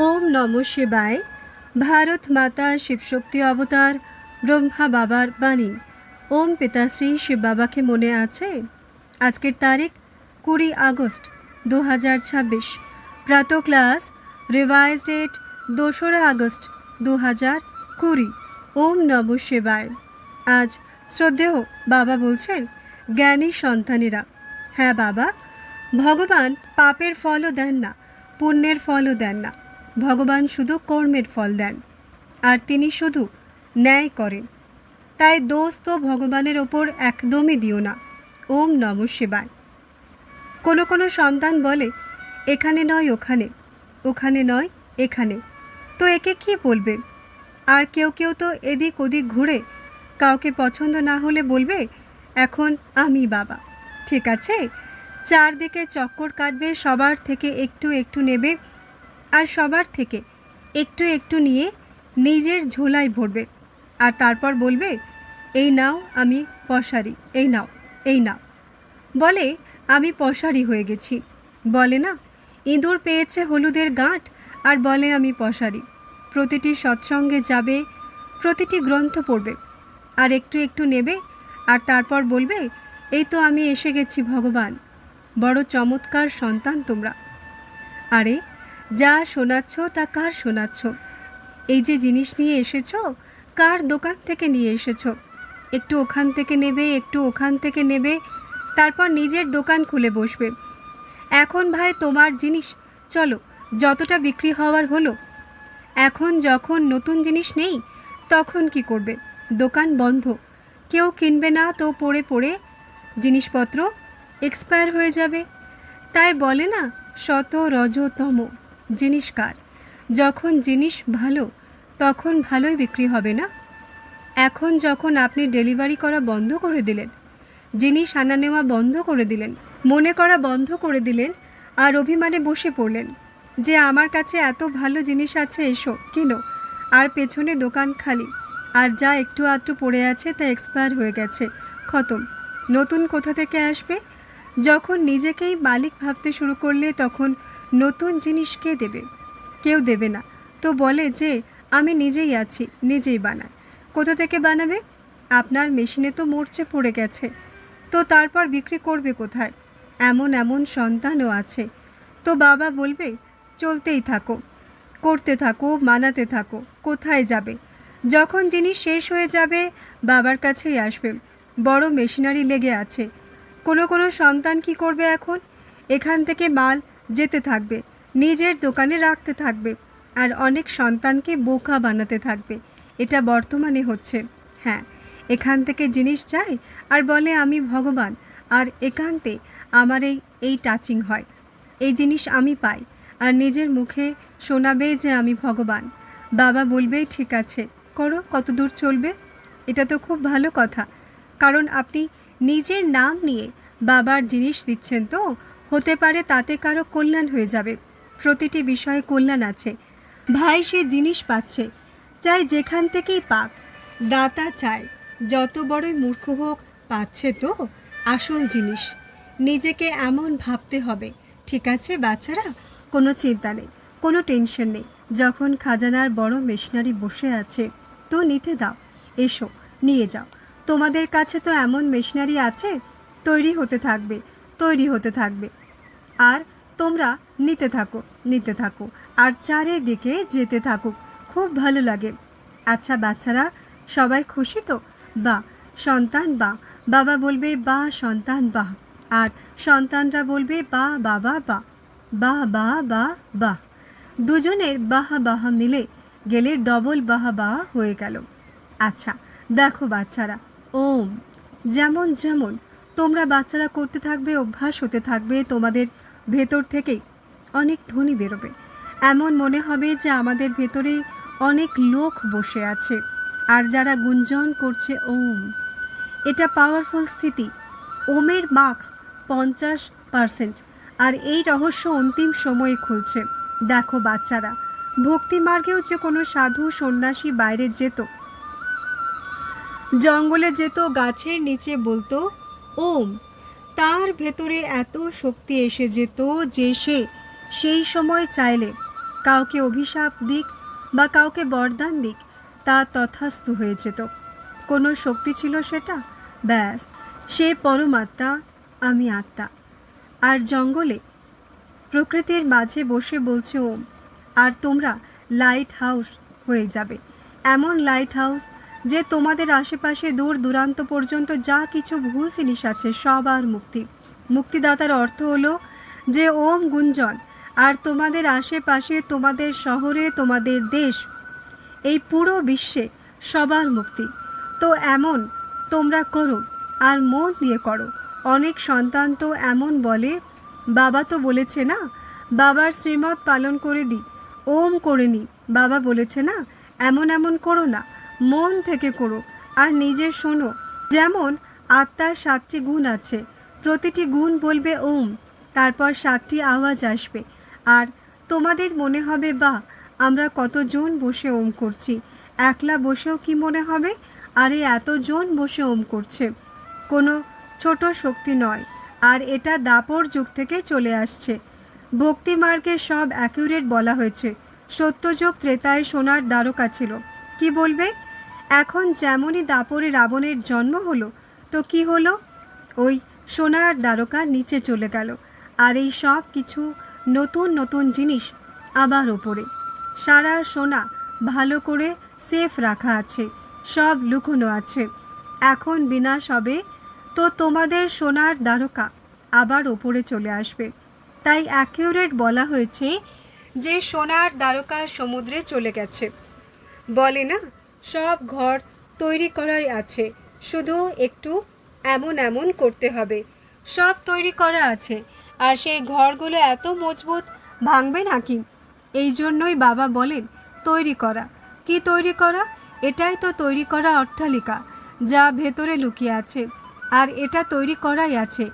ওম নম শিবায়। ভারত মাতা শিবশক্তি অবতার ব্রহ্মা বাবার বাণী। ওম পিতাশ্রী শিব বাবাকে মনে আছে? আজকের তারিখ 20 আগস্ট 2026। প্রাতঃ ক্লাস রিভাইজ ডেট 2রা আগস্ট 2020। ওম নম শিবায়। আজ শ্রদ্ধেয় বাবা বলছেন, জ্ঞানী সন্তানেরা, হ্যাঁ বাবা, ভগবান পাপের ফলও দেন না, পুণ্যের ফলও দেন না। ভগবান শুধু কর্মের ফল দেন, আর তিনি শুধু ন্যায় করেন। তাই দোষ তো ভগবানের ওপর একদমই দিও না। ওম নম শিবায়। কোনো কোনো সন্তান বলে, এখানে নয় ওখানে, ওখানে নয় এখানে, তো একে কি বলবে? আর কেউ কেউ তো এদিক ওদিক ঘুরে কাউকে পছন্দ না হলে বলবে, এখন আমি বাবা। ঠিক আছে, চারদিকে চক্কর কাটবে, সবার থেকে একটু একটু নেবে, আর সবার থেকে একটু একটু নিয়ে নিজের ঝোলায় ভরবে, আর তারপর বলবে, এই নাও আমি পশারি, এই নাও, এই নাও। বলে আমি পশারি হয়ে গেছি। বলে না, ইঁদুর পেয়েছে হলুদের গাঁট, আর বলে আমি পশারি। প্রতিটি সৎসঙ্গে যাবে, প্রতিটি গ্রন্থ পড়বে, আর একটু একটু নেবে, আর তারপর বলবে, এই তো আমি এসে গেছি ভগবান। বড় চমৎকার সন্তান তোমরা। আরে যা শোনাচ্ছ তা কার শোনাচ্ছ? এই যে জিনিস নিয়ে এসেছো, কার দোকান থেকে নিয়ে এসেছো? একটু ওখান থেকে নেবে, একটু ওখান থেকে নেবে, তারপর নিজের দোকান খুলে বসবে। এখন ভাই তোমার জিনিস, চলো যতটা বিক্রি হওয়ার হলো। এখন যখন নতুন জিনিস নেই, তখন কি করবে? দোকান বন্ধ, কেউ কিনবে না, তো পড়ে পড়ে জিনিসপত্র এক্সপায়ার হয়ে যাবে। তাই বলে না, শত রজতম জিনিস কার? যখন জিনিস ভালো, তখন ভালোই বিক্রি হবে না? এখন যখন আপনি ডেলিভারি করা বন্ধ করে দিলেন, জিনিস আনা নেওয়া বন্ধ করে দিলেন, মনে করা বন্ধ করে দিলেন, আর অভিমানে বসে পড়লেন যে আমার কাছে এত ভালো জিনিস আছে, এসো কিনো, আর পেছনে দোকান খালি, আর যা একটু আধটু পড়ে আছে তা এক্সপায়ার হয়ে গেছে, খতম। নতুন কোথা থেকে আসবে? যখন নিজেকেই মালিক ভাবতে শুরু করলে, তখন নতুন জিনিস কে দেবে? কেউ দেবে না। তো বলে যে আমি নিজেই আছি, নিজেই বানাই। কোথা থেকে বানাবে? আপনার মেশিনে তো মরচে পড়ে গেছে, তো তারপর বিক্রি করবে কোথায়? এমন এমন সন্তানও আছে। তো বাবা বলবে, চলতেই থাকো, করতে থাকো, বানাতে থাকো, কোথায় যাবে? যখন জিনিস শেষ হয়ে যাবে, বাবার কাছেই আসবে। বড় মেশিনারি লেগে আছে। কোনো কোনো সন্তান কি করবে এখন? এখান থেকে মাল যেতে থাকবে, নিজের দোকানে রাখতে থাকবে, আর অনেক সন্তানকে বোকা বানাতে থাকবে। এটা বর্তমানে হচ্ছে। হ্যাঁ, এখান থেকে জিনিস যায় আর বলে আমি ভগবান, আর একান্তে আমার এই টাচিং হয়, এই জিনিস আমি পাই, আর নিজের মুখে শোনাবে যে আমি ভগবান। বাবা বলবে, ঠিক আছে, করো, কত দূর চলবে। এটা তো খুব ভালো কথা, কারণ আপনি নিজের নাম নিয়ে বাবার জিনিস দিচ্ছেন, তো হতে পারে তাতে কারো কল্যাণ হয়ে যাবে। প্রতিটি বিষয়ে কল্যাণ আছে। ভাই সে জিনিস পাচ্ছে, চাই যেখান থেকেই পাক, দাতা চায় যত বড়ই মূর্খ হোক, পাচ্ছে তো আসল জিনিস। নিজেকে এমন ভাবতে হবে। ঠিক আছে বাচ্চারা, কোনো চিন্তা নেই, কোনো টেনশন নেই। যখন খাজানার বড় মেশিনারি বসে আছে, তো নিতে দাও, এসো নিয়ে যাও। তোমাদের কাছে তো এমন মেশিনারি আছে, তৈরি হতে থাকবে, তৈরি হতে থাকবে, আর তোমরা নিতে থাকো, নিতে থাকো, আর চারিদিকে যেতে থাকুক। খুব ভালো লাগে। আচ্ছা বাচ্চারা, সবাই খুশি তো? বাহ সন্তান বাহ, বাবা বলবে বাহ সন্তান বাহ, আর সন্তানরা বলবে বাহ বাবা বাহ, বাহ বাহ বাহ বাহ। দুজনের বাহ বাহ মিলে গেলে ডবল বাহ বাহ হয়ে গেল। আচ্ছা দেখো বাচ্চারা, ওম যেমন যেমন তোমরা বাচ্চারা করতে থাকবে, অভ্যাস হতে থাকবে, তোমাদের ভেতর থেকেই অনেক ধ্বনি বেরোবে। এমন মনে হবে যে আমাদের ভেতরে অনেক লোক বসে আছে, আর যারা গুঞ্জন করছে ওম। এটা পাওয়ারফুল স্থিতি। ওমের মার্কস 50%, আর এই রহস্য অন্তিম সময়ে খুলছে। দেখো বাচ্চারা, ভক্তি মার্গেও যে কোনো সাধু সন্ন্যাসী বাইরে যেত, জঙ্গলে যেত, গাছের নিচে বলতো ওম, তার ভেতরে এত শক্তি এসে যেত যে সে সেই সময় চাইলে কাউকে অভিশাপ দিক বা কাউকে বরদান দিক, তা তথাস্তু হয়ে যেত। কোনো শক্তি ছিল সেটা, ব্যাস সে পরমাত্মা, আমি আত্মা। আর জঙ্গলে প্রকৃতির মাঝে বসে বলছে ওম, আর তোমরা লাইট হাউস হয়ে যাবে। এমন লাইট হাউস যে তোমাদের আশেপাশে দূর দূরান্ত পর্যন্ত যা কিছু ভুল জিনিস আছে সবার মুক্তি। মুক্তিদাতার অর্থ হলো যে ওম গুঞ্জন, আর তোমাদের আশেপাশে, তোমাদের শহরে, তোমাদের দেশ, এই পুরো বিশ্বে সবার মুক্তি। তো এমন তোমরা করো, আর মন দিয়ে করো। অনেক সন্তান তো এমন বলে, বাবা তো বলেছে না, বাবার শ্রীমত পালন করে দিই, ওম করে নি, বাবা বলেছে না, এমন এমন করো না, মন থেকে করো আর নিজে শোনো। যেমন আত্মার 7টি গুণ আছে, প্রতিটি গুণ বলবে ওম, তারপর 7টি আওয়াজ আসবে, আর তোমাদের মনে হবে বা আমরা কতজন বসে ওম করছি। একলা বসেও কি মনে হবে, আরে এতজন বসে ওম করছে। কোনো ছোট শক্তি নয়, আর এটা দাপর যুগ থেকে চলে আসছে। ভক্তিমার্গে সব অ্যাকিউরেট বলা হয়েছে। সত্যযুগ ত্রেতায় সোনার দ্বারকা ছিল, কি বলবে? এখন যেমনই দাপরে রাবণের জন্ম হলো, তো কি হলো? ওই সোনার দ্বারকা নিচে চলে গেল, আর এই সব কিছু নতুন নতুন জিনিস আবার ওপরে। সারা সোনা ভালো করে সেফ রাখা আছে, সব লুকোনো আছে। এখন বিনাশ হবে তো তোমাদের সোনার দ্বারকা আবার ওপরে চলে আসবে। তাই অ্যাকিউরেট বলা হয়েছে যে সোনার দ্বারকা সমুদ্রে চলে গেছে। বলে না, সব ঘর তৈরি করাই আছে, শুধু একটু এমন এমন করতে হবে। সব তৈরি করা আছে, আর সেই ঘরগুলো এত মজবুত, ভাঙবে নাকি? এই জন্যই বাবা বলেন তৈরি করা। কি তৈরি করা? এটাই তো তৈরি করা অট্টালিকা, যা ভেতরে লুকিয়ে আছে, আর এটা তৈরি করাই আছে।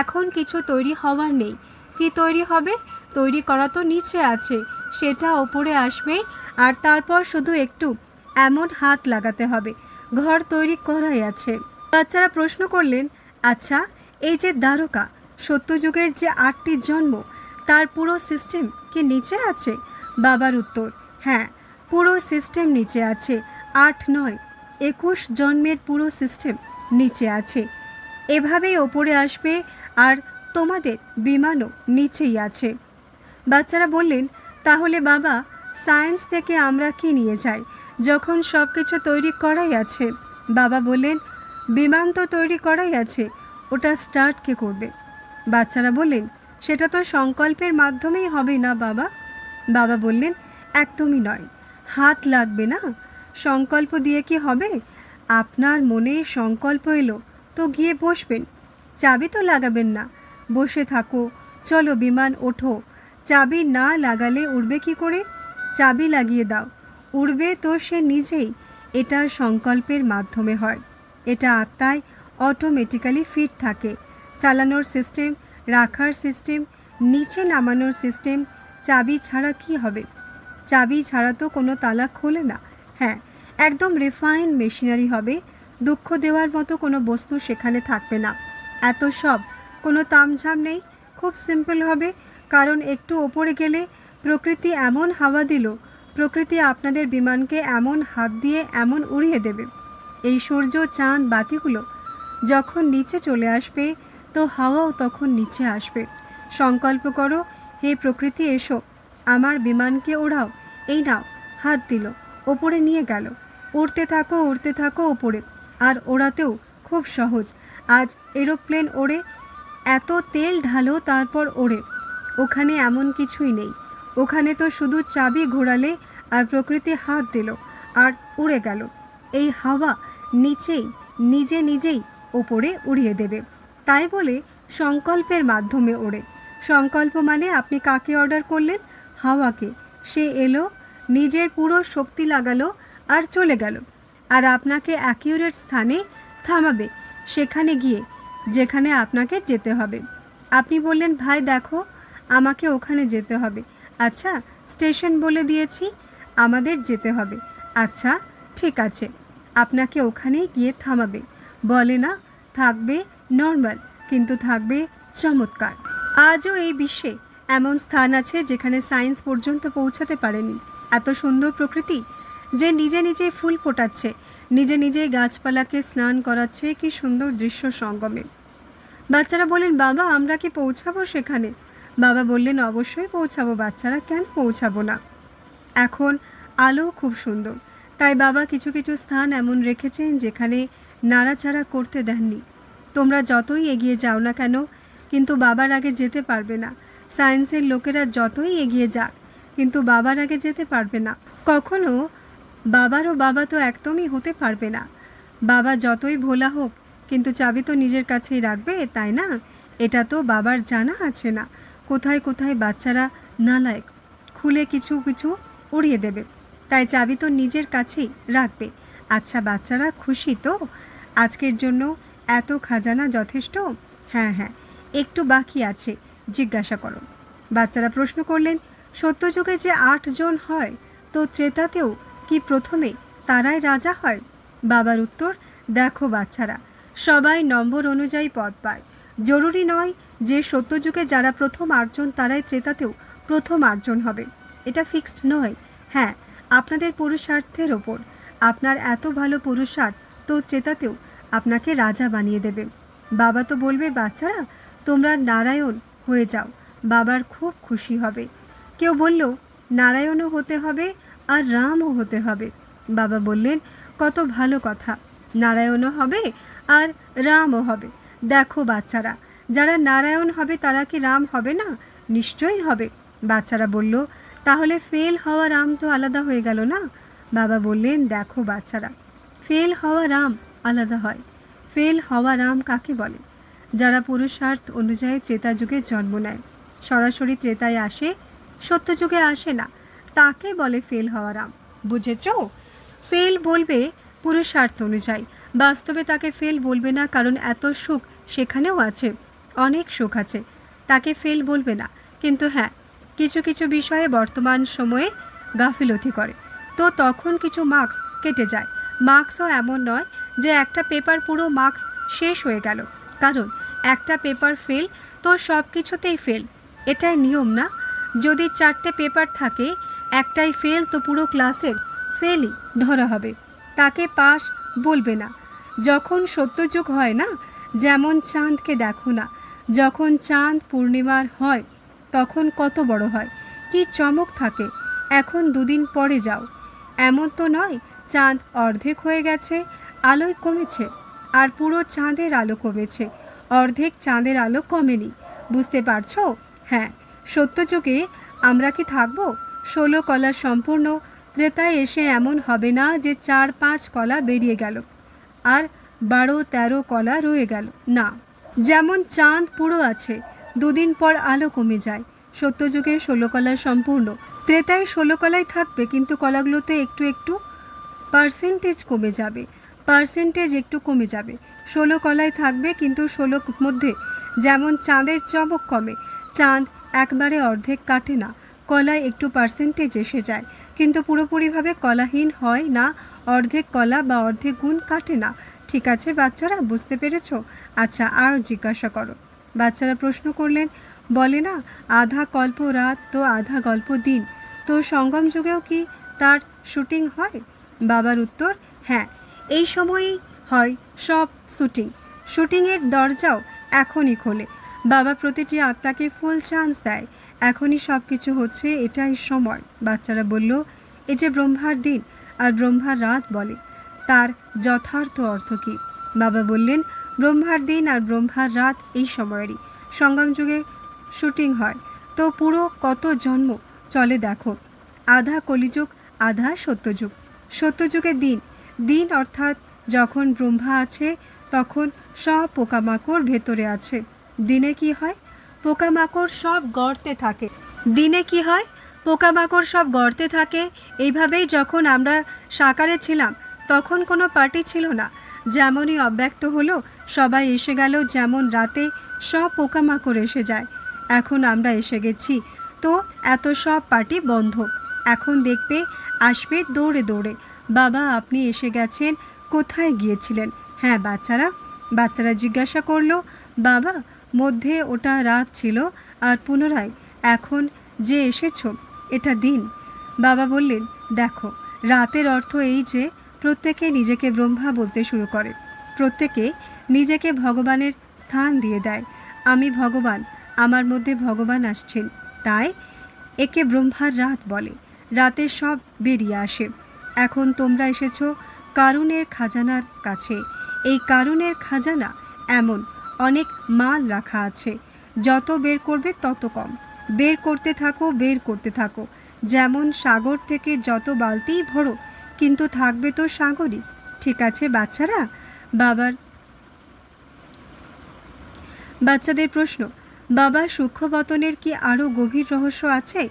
এখন কিছু তৈরি হওয়ার নেই। কি তৈরি হবে? তৈরি করা তো নিচে আছে, সেটা ওপরে আসবে, আর তারপর শুধু একটু এমন হাত লাগাতে হবে, ঘর তৈরি করাই আছে। বাচ্চারা প্রশ্ন করলেন, আচ্ছা এই যে দ্বারকা, সত্যযুগের যে 8টি জন্ম, তার পুরো সিস্টেম কি নিচে আছে? বাবার উত্তর, হ্যাঁ, পুরো সিস্টেম নিচে আছে। 8 নয়, 21 জন্মের পুরো সিস্টেম নিচে আছে। এভাবেই ওপরে আসবে, আর তোমাদের বিমানও নিচেই আছে। বাচ্চারা বললেন, তাহলে বাবা সায়েন্স থেকে আমরা কি নিয়ে যাই যখন সব কিছু তৈরি করাই আছে? বাবা বললেন, বিমান তো তৈরি করাই আছে, ওটা স্টার্ট কে করবে? বাচ্চারা বললেন, সেটা তো সংকল্পের মাধ্যমেই হবে না বাবা। বাবা বললেন, একদমই নয়, হাত লাগবে না। সংকল্প দিয়ে কি হবে? আপনার মনে সংকল্প এলো তো গিয়ে বসবেন, চাবি তো লাগাবেন না, বসে থাকো, চলো বিমান ওঠো। চাবি না লাগালে উড়বে কি করে? চাবি লাগিয়ে দাও, উড়বে তো সে নিজেই। এটা সংকল্পের মাধ্যমে হয়। এটা আত্মায় অটোমেটিক্যালি ফিট থাকে। চালানোর সিস্টেম, রাখার সিস্টেম, নিচে নামানোর সিস্টেম। চাবি ছাড়া কি হবে? চাবি ছাড়া তো কোনো তালা খোলে না। হ্যাঁ, একদম রিফাইন মেশিনারি হবে। দুঃখ দেওয়ার মতো কোনো বস্তু সেখানে থাকবে না। এত সব কোনো তামঝাম নেই, খুব সিম্পল হবে। কারণ একটু ওপরে গেলে প্রকৃতি এমন হাওয়া দিল, প্রকৃতি আপনাদের বিমানকে এমন হাত দিয়ে এমন উড়িয়ে দেবে। এই সূর্য, চাঁদ, বাতিগুলো যখন নিচে চলে আসবে, তো হাওয়াও তখন নিচে আসবে। সংকল্প করো, হে প্রকৃতি এসো, আমার বিমানকে ওড়াও। এই নাও, হাত দিল, ওপরে নিয়ে গেল। উড়তে থাকো, উড়তে থাকো ওপরে। আর ওড়াতেও খুব সহজ। আজ এরোপ্লেন ওড়ে, এত তেল ঢালো তারপর ওড়ে। ওখানে এমন কিছুই নেই। ওখানে তো শুধু চাবি ঘোরালে আর প্রকৃতি হাত দিল আর উড়ে গেল। এই হাওয়া নিচেই নিজে নিজেই ওপরে উড়িয়ে দেবে। তাই বলে সংকল্পের মাধ্যমে ওড়ে। সংকল্প মানে আপনি কাকে অর্ডার করলেন? হাওয়াকে। সে এলো, নিজের পুরো শক্তি লাগালো আর চলে গেল। আর আপনাকে অ্যাকিউরেট স্থানে থামাবে, সেখানে গিয়ে যেখানে আপনাকে যেতে হবে। আপনি বললেন, ভাই দেখো আমাকে ওখানে যেতে হবে। আচ্ছা, স্টেশন বলে দিয়েছি, আমাদের যেতে হবে। আচ্ছা ঠিক আছে, আপনাকে ওখানেই গিয়ে থামাবে। বলে না, থাকবে নর্মাল, কিন্তু থাকবে চমৎকার। আজও এই বিশ্বে এমন স্থান আছে যেখানে সায়েন্স পর্যন্ত পৌঁছাতে পারেনি। এত সুন্দর প্রকৃতি যে নিজে নিজে ফুল ফোটাচ্ছে, নিজে নিজে গাছপালাকে স্নান করাচ্ছে। কি সুন্দর দৃশ্য সঙ্গমে। বাচ্চারা বললেন, বাবা আমরা কি পৌঁছাবো সেখানে? বাবা বললেন, অবশ্যই পৌঁছাবো বাচ্চারা, কেন পৌঁছাবো না। এখন আলো খুব সুন্দর, তাই বাবা কিছু কিছু স্থান এমন রেখেছেন যেখানে নাড়াচাড়া করতে দেননি। তোমরা যতই এগিয়ে যাও না কেন, কিন্তু বাবার আগে যেতে পারবে না। সায়েন্সের লোকেরা যতই এগিয়ে যাক, কিন্তু বাবার আগে যেতে পারবে না। কখনো বাবারও বাবা তো একদমই হতে পারবে না। বাবা যতই ভোলা হোক, কিন্তু চাবি তো নিজের কাছেই রাখবে, তাই না? এটা তো বাবার জানা আছে না কোথায় কোথায় বাচ্চারা নালায়ক, খুলে কিছু কিছু উড়িয়ে দেবে। তাই চাবি তো নিজের কাছেই রাখবে। আচ্ছা বাচ্চারা, খুশি তো? আজকের জন্য এত খাজানা যথেষ্ট? হ্যাঁ হ্যাঁ, একটু বাকি আছে, জিজ্ঞাসা করো। বাচ্চারা প্রশ্ন করলেন, সত্যযুগে যে 8 জন হয়, তো ত্রেতাতেও কি প্রথমে তারাই রাজা হয়? বাবার উত্তর, দেখো বাচ্চারা, সবাই নম্বর অনুযায়ী পদ পায়। জরুরি নয় যে সত্যযুগে যারা প্রথম 8 জন তারাই ত্রেতাতেও প্রথম 8 জন হবে। এটা ফিক্সড নয়। হ্যাঁ, আপনাদের পুরুষার্থের ওপর। আপনার এত ভালো পুরুষার্থ তো ত্রেতাতেও আপনাকে রাজা বানিয়ে দেবে। বাবা তো বলবে, বাচ্চারা তোমরা নারায়ণ হয়ে যাও, বাবার খুব খুশি হবে। কেউ বলল, নারায়ণও হতে হবে আর রামও হতে হবে। বাবা বললেন, কত ভালো কথা, নারায়ণও হবে আর রামও হবে। দেখো বাচ্চারা, যারা নারায়ণ হবে তারা কি রাম হবে না? নিশ্চয়ই হবে। বাচ্চারা বলল, তাহলে ফেল হওয়া রাম তো আলাদা হয়ে গেল না? বাবা বললেন, দেখো বাচ্চারা, ফেল হওয়া রাম আলাদা হয়। ফেল হওয়া রাম কাকে বলে? যারা পুরুষার্থ অনুযায়ী ত্রেতা যুগে জন্ম নেয়, সরাসরি ত্রেতায় আসে, সত্যযুগে আসে না, তাকে বলে ফেল হওয়া রাম। বুঝেছ? ফেল বলবে পুরুষার্থ অনুযায়ী, বাস্তবে তাকে ফেল বলবে না, কারণ এত সুখ সেখানেও আছে, অনেক সুখ আছে, তাকে ফেল বলবে না। কিন্তু হ্যাঁ, কিছু কিছু বিষয়ে বর্তমান সময়ে গাফিলতি করে, তো তখন কিছু মার্কস কেটে যায়। মার্কসও এমন নয় যে একটা পেপার পুরো মার্কস শেষ হয়ে গেল, কারণ একটা পেপার ফেল তো সব কিছুতেই ফেল, এটাই নিয়ম না? যদি 4টে পেপার থাকে, একটাই ফেল, তো পুরো ক্লাসের ফেলই ধরা হবে, তাকে পাস বলবে না। যখন সত্যযুগ হয় না, যেমন চাঁদকে দেখো না, যখন চাঁদ পূর্ণিমার হয় তখন কত বড় হয়, কি চমক থাকে। এখন 2 দিন পরে যাও, এমন তো নয় চাঁদ অর্ধেক হয়ে গেছে, আলোয় কমেছে, আর পুরো চাঁদের আলো কমেছে, অর্ধেক চাঁদের আলো কমেনি। বুঝতে পারছো? হ্যাঁ, সত্যযুগে আমরা কি থাকবো 16 কলা সম্পূর্ণ? ত্রেতায় এসে এমন হবে না যে 4-5 কলা বেরিয়ে গেল আর 12-13 কলা রয়ে গেল, না। যেমন চাঁদ পুরো আছে, 2 দিন পর আলো কমে যায়। সত্যযুগে 16 কলা সম্পূর্ণ, ত্রেতায় 16 কলাই থাকবে, কিন্তু কলাগুলোতে একটু একটু পার্সেন্টেজ কমে যাবে, পার্সেন্টেজ একটু কমে যাবে। 16 কলাই থাকবে, কিন্তু 16 মধ্যে যেমন চাঁদের চমক কমে, চাঁদ একবারে অর্ধেক কাটে না, কলায় একটু পার্সেন্টেজ এসে যায়, কিন্তু পুরোপুরিভাবে কলাহীন হয় না, অর্ধেক কলা বা অর্ধেক গুণ কাটে না। ঠিক আছে বাচ্চারা, বুঝতে পেরেছ? আচ্ছা, আর জিজ্ঞাসা করো। বাচ্চারা প্রশ্ন করলেন, বলে না আধা কল্প রাত তো আধা গল্প দিন, তো সঙ্গম যুগেও কি তার শুটিং হয়? বাবার উত্তর, হ্যাঁ, এই সময়ই হয় সব শুটিংয়ের দরজাও এখনই খোলে। বাবা প্রতিটি আত্মাকে ফুল চান্স দেয়, এখনই সব কিছু হচ্ছে, এটাই সময়। বাচ্চারা বলল, এই যে ব্রহ্মার দিন আর ব্রহ্মার রাত বলে, তার যথার্থ অর্থ কী? বাবা বললেন, ব্রহ্মার দিন আর ব্রহ্মার রাত এই সময়েরই। সঙ্গম যুগে শুটিং হয়, তো পুরো কত জন্ম চলে দেখো। আধা কলিযুগ, আধা সত্যযুগ। সত্যযুগের দিন, দিন অর্থাৎ যখন ব্রহ্মা আছে তখন সব পোকামাকড় ভেতরে আছে। দিনে কি হয়? পোকামাকড় সব গর্তে থাকে। দিনে কি হয়? পোকামাকড় সব গর্তে থাকে। এইভাবেই যখন আমরা সাকারে ছিলাম তখন কোনো পার্টি ছিল না, যেমনই অব্যক্ত হলো সবাই এসে গেল, যেমন রাতে সব পোকামাকড় এসে যায়। এখন আমরা এসে গেছি, তো এত সব পার্টি বন্ধ। এখন দেখবে আসবে দৌড়ে দৌড়ে, বাবা আপনি এসে গেছেন, কোথায় গিয়েছিলেন? হ্যাঁ বাচ্চারা জিজ্ঞাসা করলো, বাবা মধ্যে ওটা রাত ছিল আর পুনরায় এখন যে এসেছো এটা দিন। বাবা বললেন, দেখো, রাতের অর্থ এই যে প্রত্যেকে নিজেকে ব্রহ্মা বলতে শুরু করে, প্রত্যেকে নিজেকে ভগবানের স্থান দিয়ে দেয়। আমি ভগবান, আমার মধ্যে ভগবান আসছেন, তাই একে ব্রহ্মার রাত বলে। রাতে সব বেরিয়ে আসে। এখন তোমরা এসেছো কারুণের খাজানার কাছে। এই কারুণের খাজানা এমন, অনেক মাল রাখা আছে, যত বের করবে তত কম। বের করতে থাকো, বের করতে থাকো। যেমন সাগর থেকে যত বালতিই ভরো, কিন্তু থাকবে তো সাগরই। ঠিক আছে বাচ্চারা? বাচ্চাদের প্রশ্ন, বাবা, সূক্ষ্মবতনের কি আরও গভীর রহস্য আছে?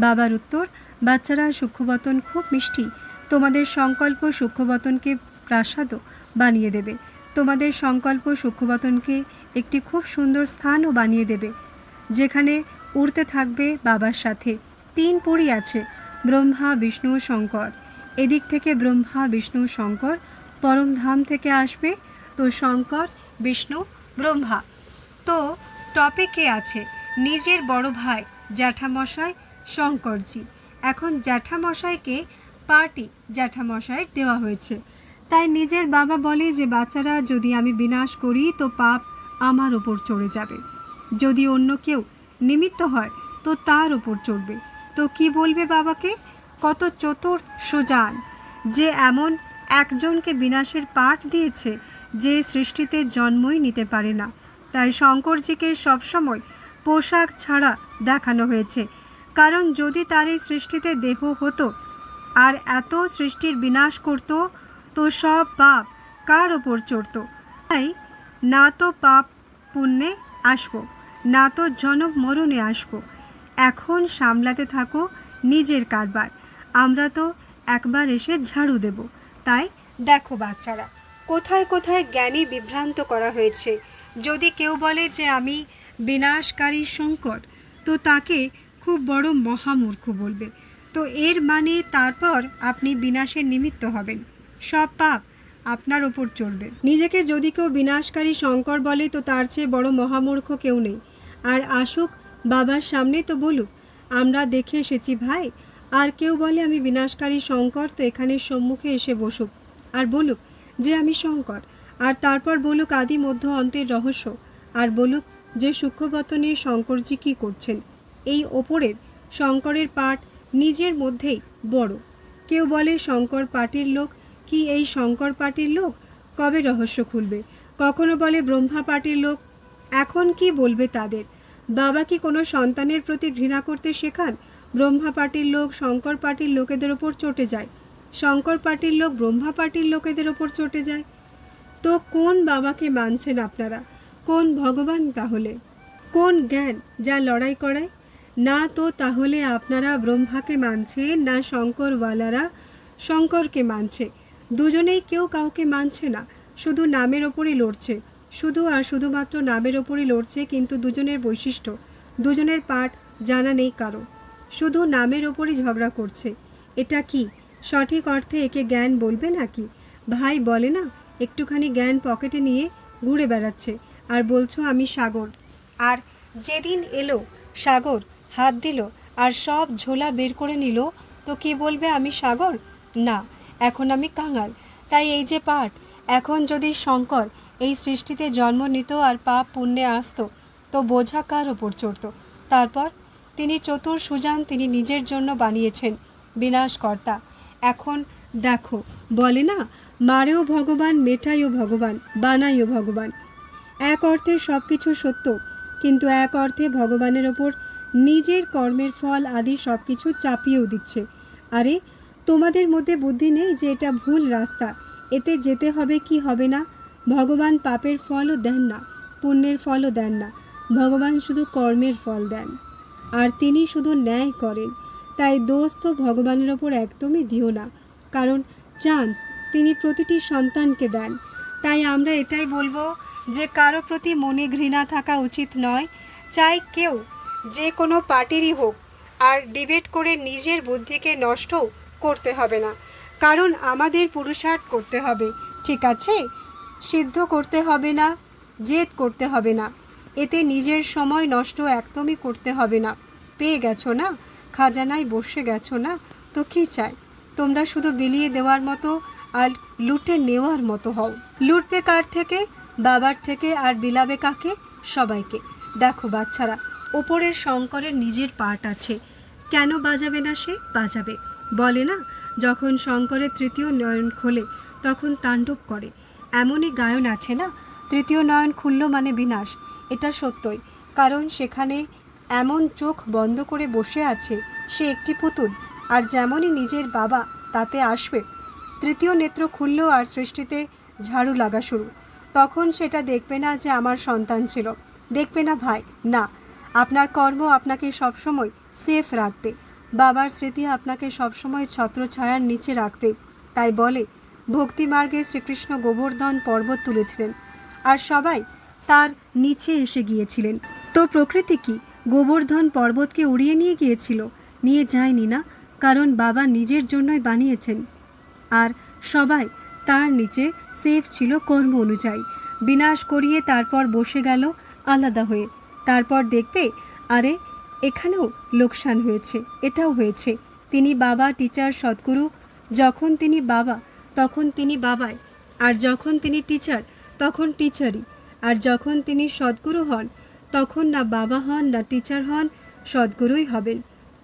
বাবার উত্তর, বাচ্চারা, সূক্ষ্মবতন খুব মিষ্টি। তোমাদের সংকল্প সূক্ষ্মবতনকে প্রাসাদও বানিয়ে দেবে। তোমাদের সংকল্প সূক্ষ্মবতনকে একটি খুব সুন্দর স্থানও বানিয়ে দেবে, যেখানে উড়তে থাকবে বাবার সাথে। 3 পরী আছে, ব্রহ্মা, বিষ্ণু, শঙ্কর। এদিক থেকে ব্রহ্মা, বিষ্ণু, শঙ্কর পরমধাম থেকে আসবে। তো শঙ্কর, বিষ্ণু, ব্রহ্মা। তো টপিকে আছে নিজের বড় ভাই জ্যাঠামশাই শঙ্করজি। এখন জ্যাঠামশাইকে পার্টি জ্যাঠামশাইয়ের দেওয়া হয়েছে। তাই নিজের বাবা বলে যে বাচ্চারা, যদি আমি বিনাশ করি তো পাপ আমার ওপর চড়ে যাবে, যদি অন্য কেউ নিমিত্ত হয় তো তার ওপর চড়বে। তো কি বলবে বাবাকে? কত চতুর সুজান, যে এমন একজনকে বিনাশের পাঠ দিয়েছে যে সৃষ্টিতে জন্মই নিতে পারে না। তাই শঙ্করজিকে সবসময় পোশাক ছাড়া দেখানো হয়েছে, কারণ যদি তার এই সৃষ্টিতে দেহ হতো আর এত সৃষ্টির বিনাশ করত, তো সব পাপ কার ওপর চড়ত? তাই না তো পাপ পুণ্যে আসবো, না তো জনম মরণে আসবো। এখন সামলাতে থাকো নিজের কারবার। আমরা তো একবার এসে ঝাড়ু দেব। তাই দেখো বাচ্চারা, কোথায় কোথায় জ্ঞানী বিভ্রান্ত করা হয়েছে। যদি কেউ বলে যে আমি বিনাশকারী শঙ্কর, তো তাকে খুব বড় মহামূর্খ বলবে। তো এর মানে তারপর আপনি বিনাশের নিমিত্ত হবেন, সব পাপ আপনার ওপর চড়বে। নিজেকে যদি কেউ বিনাশকারী শঙ্কর বলে, তো তার চেয়ে বড় মহামূর্খ কেউ নেই। আর আসুক বাবার সামনে, তো বলুক, আমরা দেখে এসেছি ভাই। আর কেউ বলে আমি বিনাশকারী শঙ্কর, তো এখানে সম্মুখে এসে বসুক আর বলুক যে আমি শঙ্কর। আর তারপর বলুক আদি মধ্য অন্তের রহস্য। আর বলুক যে সূক্ষ্মবতনে শঙ্করজি কী করছেন। এই ওপরের শঙ্করের পাঠ নিজের মধ্যেই বড়। কেউ বলে শঙ্কর পার্টির লোক, কি এই শঙ্কর পার্টির লোক? কবে রহস্য খুলবে? কখনো বলে ব্রহ্মা পার্টির লোক। এখন কি বলবে তাদের? বাবা কি কোনো সন্তানের প্রতি ঘৃণা করতে শেখান? ব্রহ্মা পার্টির লোক শঙ্কর পার্টির লোকেদের ওপর চটে যায়, শঙ্কর পার্টির লোক ব্রহ্মা পার্টির লোকেদের ওপর চটে যায়। তো কোন বাবাকে মানছেন আপনারা? কোন ভগবান তাহলে? কোন জ্ঞান যা লড়াই করায়? না তো তাহলে আপনারা ব্রহ্মাকে মানছেন, না শঙ্করওয়ালারা শঙ্করকে মানছে। দুজনেই কেউ কাউকে মানছে না, শুধু নামের ওপরই লড়ছে। শুধু আর শুধুমাত্র নামের ওপরই লড়ছে, কিন্তু দুজনের বৈশিষ্ট্য, দুজনের পাঠ জানা নেই কারো। শুধু নামের ওপরই ঝগড়া করছে। এটা কি সঠিক অর্থে একে জ্ঞান বলবে নাকি? ভাই বলে না, একটুখানি জ্ঞান পকেটে নিয়ে ঘুরে বেড়াচ্ছে আর বলছো আমি সাগর। আর যেদিন এলো সাগর হাত দিল আর সব ঝোলা বের করে নিল, তো কি বলবে আমি সাগর? না, এখন আমি কাঙাল। তাই এই যে পাঠ, এখন যদি শঙ্কর এই সৃষ্টিতে জন্ম নিত আর পাপ পুণ্যে আসতো, তো বোঝা কার ওপর চড়ত? তারপর তিনি চতুর সুজান, তিনি নিজের জন্য বানিয়েছেন বিনাশকর্তা। এখন দেখো, বলে না, মারেও ভগবান, মেটাইও ভগবান, বানাইও ভগবান। এক অর্থে সব কিছু সত্য, কিন্তু এক অর্থে ভগবানের ওপর নিজের কর্মের ফল আদি সব কিছু চাপিয়েও দিচ্ছে। আরে তোমাদের মধ্যে বুদ্ধি নেই যে এটা ভুল রাস্তা, এতে যেতে হবে কি হবে না? ভগবান পাপের ফলও দেন না, পুণ্যের ফলও দেন না। ভগবান শুধু কর্মের ফল দেন, আর তিনি শুধু ন্যায় করেন। তাই দোষ তো ভগবানের ওপর একদমই দিও না, কারণ চান্স তিনি প্রতিটি সন্তানকে দেন। তাই আমরা এটাই বলবো যে কারো প্রতি মনে ঘৃণা থাকা উচিত নয়। চাই কেউ যে কোনো পার্টিরই হোক, আর ডিবেট করে নিজের বুদ্ধিকে নষ্টও করতে হবে না, কারণ আমাদের পুরুষার্থ করতে হবে, ঠিক আছে? সিদ্ধ করতে হবে না, জেদ করতে হবে না, এতে নিজের সময় নষ্ট একদমই করতে হবে না। পেয়ে গেছো না, খাজানায় বসে গেছো না, তো কী চাই? তোমরা শুধু বিলিয়ে দেওয়ার মতো আর লুটে নেওয়ার মতো হও। লুটবে কার থেকে? বাবার থেকে। আর বিলাবে কাকে? সবাইকে। দেখো বাচ্চারা, ওপরের শঙ্করের নিজের পার্ট আছে, কেন বাজাবে না সে? বাজাবে। বলে না, যখন শঙ্করের তৃতীয় নয়ন খোলে তখন তাণ্ডব করে। এমনই গায়ন আছে না, তৃতীয় নয়ন খুলল মানে বিনাশ। এটা সত্যই, কারণ সেখানে এমন চোখ বন্ধ করে বসে আছে সে একটি পুতুল। আর যেমনই নিজের বাবা তাতে আসবে, তৃতীয় নেত্র খুলল আর সৃষ্টিতে ঝাড়ু লাগা শুরু। তখন সেটা দেখবে না যে আমার সন্তান ছিল, দেখবে না ভাই, না। আপনার কর্ম আপনাকে সবসময় সেফ রাখবে, বাবার স্মৃতি আপনাকে সবসময় ছত্রছায়ার নিচে রাখবে। তাই বলে ভক্তিমার্গে শ্রীকৃষ্ণ গোবর্ধন পর্বত তুলেছিলেন আর সবাই তার নিচে এসে গিয়েছিলেন। তো প্রকৃতি কি গোবর্ধন পর্বতকে উড়িয়ে নিয়ে গিয়েছিল? নিয়ে যায়নি না, কারণ বাবা নিজের জন্যই বানিয়েছেন। আর সবাই তার নিচে সেফ ছিল কর্ম অনুযায়ী। বিনাশ করিয়ে তারপর বসে গেল আলাদা হয়ে। তারপর দেখবে, আরে এখানেও লোকসান হয়েছে, এটাও হয়েছে। তিনি বাবা, টিচার, সদ্গুরু। যখন তিনি বাবা তখন তিনি বাবাই, আর যখন তিনি টিচার তখন টিচারই। আর যখন তিনি সদ্গুরু হন তখন না বাবা হন, না টিচার হন, সদ্গুরুই হবেন।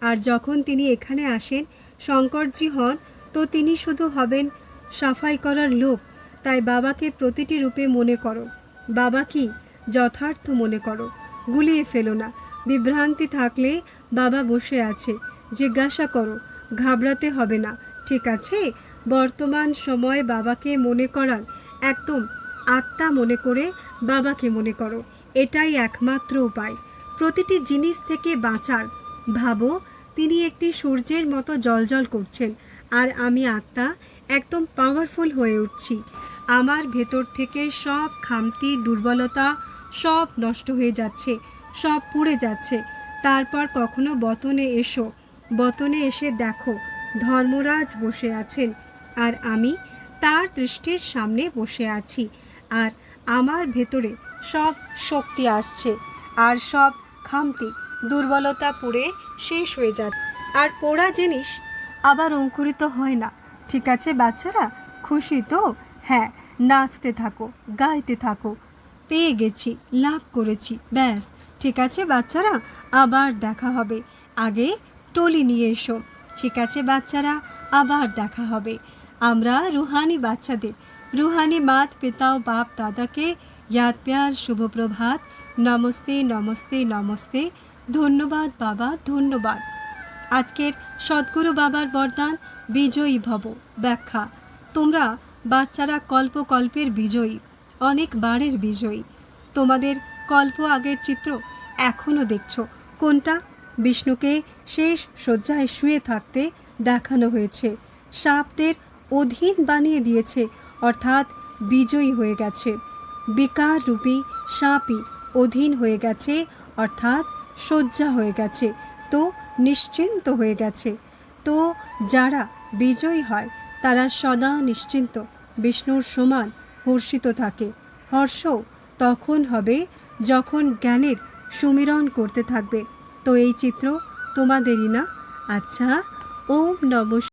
আর যখন তিনি এখানে আসেন, শঙ্করজি হন, তো তিনি শুধু হবেন সাফাই করার লোক। তাই বাবাকে প্রতিটি রূপে মনে করো, বাবা কি যথার্থ মনে করো, গুলিয়ে ফেলো না। বিভ্রান্তি থাকলে বাবা বসে আছে, জিজ্ঞাসা করো, ঘাবড়াতে হবে না, ঠিক আছে? বর্তমান সময়ে বাবাকে মনে করার একদম আত্মা মনে করে বাবাকে মনে করো, এটাই একমাত্র উপায় প্রতিটি জিনিস থেকে বাঁচার। ভাবো, তিনি একটি সূর্যের মতো জ্বলজ্বল করছেন, আর আমি আত্মা একদম পাওয়ারফুল হয়ে উঠছি। আমার ভেতর থেকে সব খামতি, দুর্বলতা সব নষ্ট হয়ে যাচ্ছে, সব পুড়ে যাচ্ছে। তারপর কখনো বতনে এসো, বতনে এসে দেখো ধর্মরাজ বসে আছেন, আর আমি তার দৃষ্টির সামনে বসে আছি। আর আমার ভেতরে সব শক্তি আসছে, আর সব খামতি, দুর্বলতা পুড়ে শেষ হয়ে যাচ্ছে। আর পোড়া জিনিস আবার অঙ্কুরিত হয় না। ঠিক আছে বাচ্চারা, খুশি তো? হ্যাঁ, নাচতে থাকো, গাইতে থাকো। পেয়ে গেছি, লাভ করেছি, ব্যাস। ঠিক আছে বাচ্চারা, আবার দেখা হবে। আগে টলি নিয়ে এসো। ঠিক আছে বাচ্চারা, আবার দেখা হবে। আমরা রুহানি বাচ্চাদের, রুহানি মাত পিতা ও বাপ দাদাকে ইয়াদ প্যার, শুভ প্রভাত, নমস্তে নমস্তে নমস্তে। ধন্যবাদ বাবা, ধন্যবাদ। আজকের সদ্গুরু বাবার বরদান, বিজয়ী ভব। ব্যাখ্যা: তোমরা বাচ্চারা কল্পকল্পের বিজয়ী, অনেক বারের বিজয়ী। তোমাদের কল্প আগের চিত্র এখনও দেখছো। কোনটা? বিষ্ণুকে শেষ শয্যায় শুয়ে থাকতে দেখানো হয়েছে, সাপদের অধীন বানিয়ে দিয়েছে, অর্থাৎ বিজয়ী হয়ে গেছে। বিকার রূপী সাপই অধীন হয়ে গেছে, অর্থাৎ শয্যা হয়ে গেছে, তো নিশ্চিন্ত হয়ে গেছে। তো যারা বিজয়ী হয় তারা সদা নিশ্চিন্ত, বিষ্ণুর সমান হর্ষিত থাকে। হর্ষ তখন হবে যখন জ্ঞানের সুমিরন করতে থাকবে। তো এই চিত্র তোমাদেরই না? আচ্ছা, ওম নমঃ